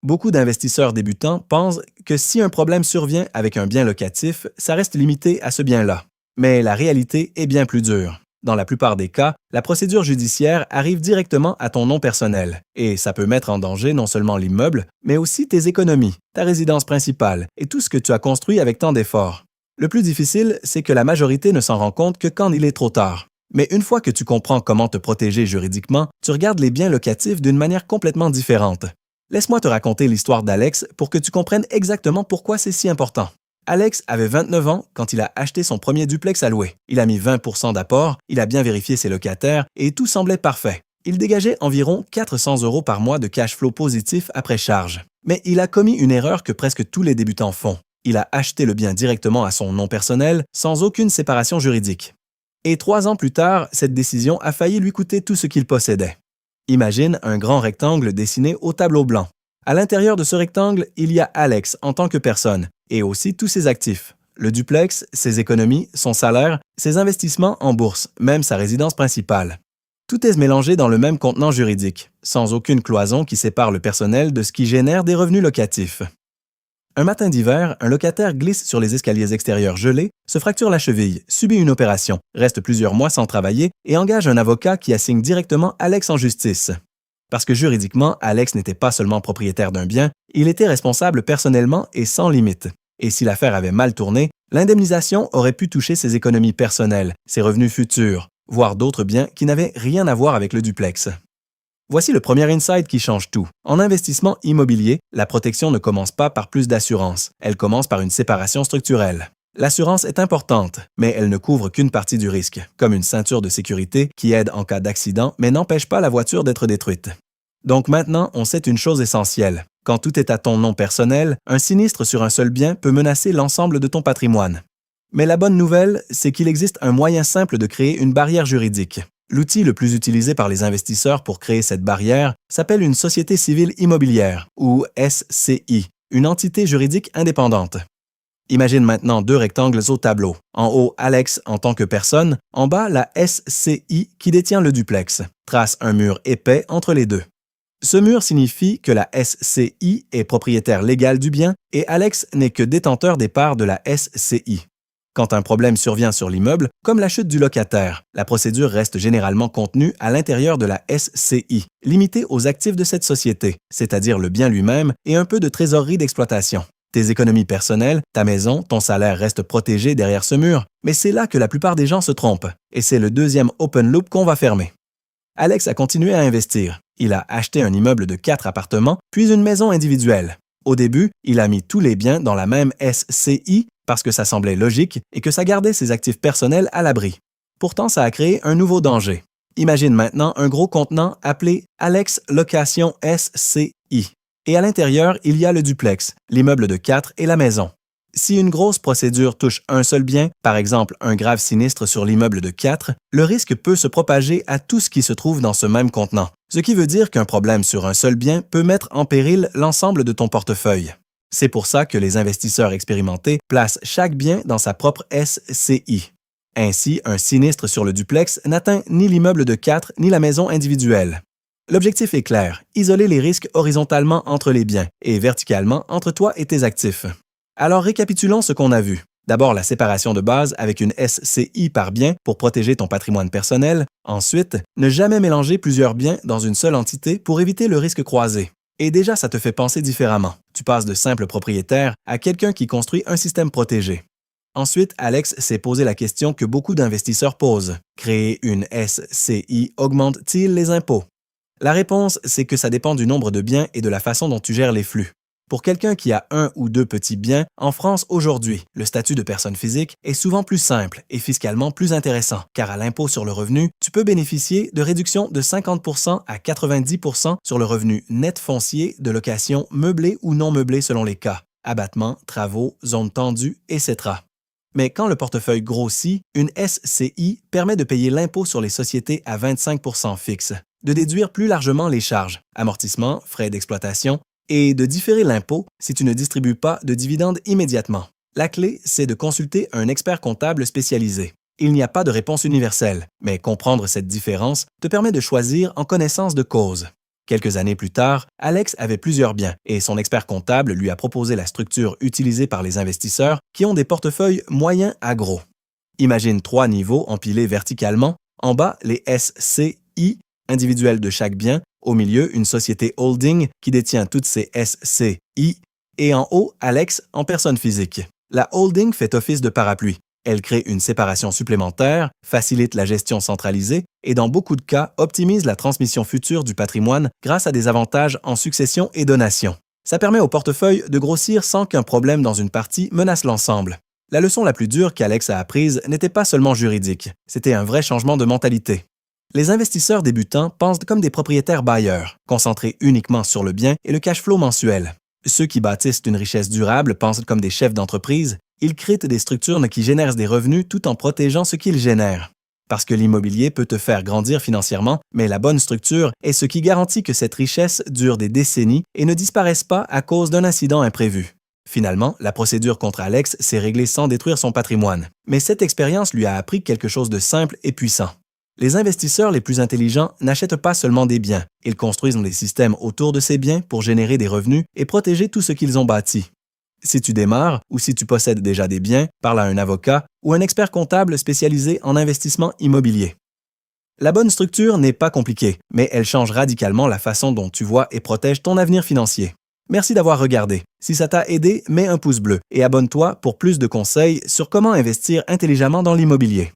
Beaucoup d'investisseurs débutants pensent que si un problème survient avec un bien locatif, ça reste limité à ce bien-là. Mais la réalité est bien plus dure. Dans la plupart des cas, la procédure judiciaire arrive directement à ton nom personnel, et ça peut mettre en danger non seulement l'immeuble, mais aussi tes économies, ta résidence principale et tout ce que tu as construit avec tant d'efforts. Le plus difficile, c'est que la majorité ne s'en rend compte que quand il est trop tard. Mais une fois que tu comprends comment te protéger juridiquement, tu regardes les biens locatifs d'une manière complètement différente. Laisse-moi te raconter l'histoire d'Alex pour que tu comprennes exactement pourquoi c'est si important. Alex avait 29 ans quand il a acheté son premier duplex à louer. Il a mis 20% d'apport, il a bien vérifié ses locataires et tout semblait parfait. Il dégageait environ 400 € par mois de cash flow positif après charge. Mais il a commis une erreur que presque tous les débutants font. Il a acheté le bien directement à son nom personnel sans aucune séparation juridique. Et 3 ans plus tard, cette décision a failli lui coûter tout ce qu'il possédait. Imagine un grand rectangle dessiné au tableau blanc. À l'intérieur de ce rectangle, il y a Alex en tant que personne, et aussi tous ses actifs. Le duplex, ses économies, son salaire, ses investissements en bourse, même sa résidence principale. Tout est mélangé dans le même contenant juridique, sans aucune cloison qui sépare le personnel de ce qui génère des revenus locatifs. Un matin d'hiver, un locataire glisse sur les escaliers extérieurs gelés, se fracture la cheville, subit une opération, reste plusieurs mois sans travailler et engage un avocat qui assigne directement Alex en justice. Parce que juridiquement, Alex n'était pas seulement propriétaire d'un bien, il était responsable personnellement et sans limite. Et si l'affaire avait mal tourné, l'indemnisation aurait pu toucher ses économies personnelles, ses revenus futurs, voire d'autres biens qui n'avaient rien à voir avec le duplex. Voici le premier insight qui change tout. En investissement immobilier, la protection ne commence pas par plus d'assurance, elle commence par une séparation structurelle. L'assurance est importante, mais elle ne couvre qu'une partie du risque, comme une ceinture de sécurité qui aide en cas d'accident mais n'empêche pas la voiture d'être détruite. Donc maintenant, on sait une chose essentielle. Quand tout est à ton nom personnel, un sinistre sur un seul bien peut menacer l'ensemble de ton patrimoine. Mais la bonne nouvelle, c'est qu'il existe un moyen simple de créer une barrière juridique. L'outil le plus utilisé par les investisseurs pour créer cette barrière s'appelle une société civile immobilière, ou SCI, une entité juridique indépendante. Imagine maintenant 2 rectangles au tableau. En haut, Alex en tant que personne, en bas, la SCI qui détient le duplex. Trace un mur épais entre les deux. Ce mur signifie que la SCI est propriétaire légal du bien et Alex n'est que détenteur des parts de la SCI. Quand un problème survient sur l'immeuble, comme la chute du locataire, la procédure reste généralement contenue à l'intérieur de la SCI, limitée aux actifs de cette société, c'est-à-dire le bien lui-même et un peu de trésorerie d'exploitation. Tes économies personnelles, ta maison, ton salaire restent protégés derrière ce mur, mais c'est là que la plupart des gens se trompent, et c'est le deuxième open loop qu'on va fermer. Alex a continué à investir. Il a acheté un immeuble de 4 appartements, puis une maison individuelle. Au début, il a mis tous les biens dans la même SCI parce que ça semblait logique et que ça gardait ses actifs personnels à l'abri. Pourtant, ça a créé un nouveau danger. Imagine maintenant un gros contenant appelé Alex Location SCI. Et à l'intérieur, il y a le duplex, l'immeuble de 4 et la maison. Si une grosse procédure touche un seul bien, par exemple un grave sinistre sur l'immeuble de 4, le risque peut se propager à tout ce qui se trouve dans ce même contenant, ce qui veut dire qu'un problème sur un seul bien peut mettre en péril l'ensemble de ton portefeuille. C'est pour ça que les investisseurs expérimentés placent chaque bien dans sa propre SCI. Ainsi, un sinistre sur le duplex n'atteint ni l'immeuble de 4 ni la maison individuelle. L'objectif est clair, isoler les risques horizontalement entre les biens et verticalement entre toi et tes actifs. Alors récapitulons ce qu'on a vu. D'abord la séparation de base avec une SCI par bien pour protéger ton patrimoine personnel. Ensuite, ne jamais mélanger plusieurs biens dans une seule entité pour éviter le risque croisé. Et déjà, ça te fait penser différemment. Tu passes de simple propriétaire à quelqu'un qui construit un système protégé. Ensuite, Alex s'est posé la question que beaucoup d'investisseurs posent. Créer une SCI augmente-t-il les impôts? La réponse, c'est que ça dépend du nombre de biens et de la façon dont tu gères les flux. Pour quelqu'un qui a 1 ou 2 petits biens, en France aujourd'hui, le statut de personne physique est souvent plus simple et fiscalement plus intéressant, car à l'impôt sur le revenu, tu peux bénéficier de réductions de 50% à 90% sur le revenu net foncier de location meublée ou non meublée selon les cas, abattements, travaux, zones tendues, etc. Mais quand le portefeuille grossit, une SCI permet de payer l'impôt sur les sociétés à 25% fixe, de déduire plus largement les charges, amortissements, frais d'exploitation, et de différer l'impôt si tu ne distribues pas de dividendes immédiatement. La clé, c'est de consulter un expert comptable spécialisé. Il n'y a pas de réponse universelle, mais comprendre cette différence te permet de choisir en connaissance de cause. Quelques années plus tard, Alex avait plusieurs biens et son expert comptable lui a proposé la structure utilisée par les investisseurs qui ont des portefeuilles moyens à gros. Imagine 3 niveaux empilés verticalement, en bas les SCI, individuels de chaque bien, au milieu une société holding qui détient toutes ces SCI, et en haut Alex en personne physique. La holding fait office de parapluie. Elle crée une séparation supplémentaire, facilite la gestion centralisée et dans beaucoup de cas optimise la transmission future du patrimoine grâce à des avantages en succession et donation. Ça permet au portefeuille de grossir sans qu'un problème dans une partie menace l'ensemble. La leçon la plus dure qu'Alex a apprise n'était pas seulement juridique, c'était un vrai changement de mentalité. Les investisseurs débutants pensent comme des propriétaires bailleurs, concentrés uniquement sur le bien et le cash flow mensuel. Ceux qui bâtissent une richesse durable pensent comme des chefs d'entreprise. Ils créent des structures qui génèrent des revenus tout en protégeant ce qu'ils génèrent. Parce que l'immobilier peut te faire grandir financièrement, mais la bonne structure est ce qui garantit que cette richesse dure des décennies et ne disparaisse pas à cause d'un incident imprévu. Finalement, la procédure contre Alex s'est réglée sans détruire son patrimoine. Mais cette expérience lui a appris quelque chose de simple et puissant. Les investisseurs les plus intelligents n'achètent pas seulement des biens, ils construisent des systèmes autour de ces biens pour générer des revenus et protéger tout ce qu'ils ont bâti. Si tu démarres ou si tu possèdes déjà des biens, parle à un avocat ou un expert comptable spécialisé en investissement immobilier. La bonne structure n'est pas compliquée, mais elle change radicalement la façon dont tu vois et protèges ton avenir financier. Merci d'avoir regardé. Si ça t'a aidé, mets un pouce bleu et abonne-toi pour plus de conseils sur comment investir intelligemment dans l'immobilier.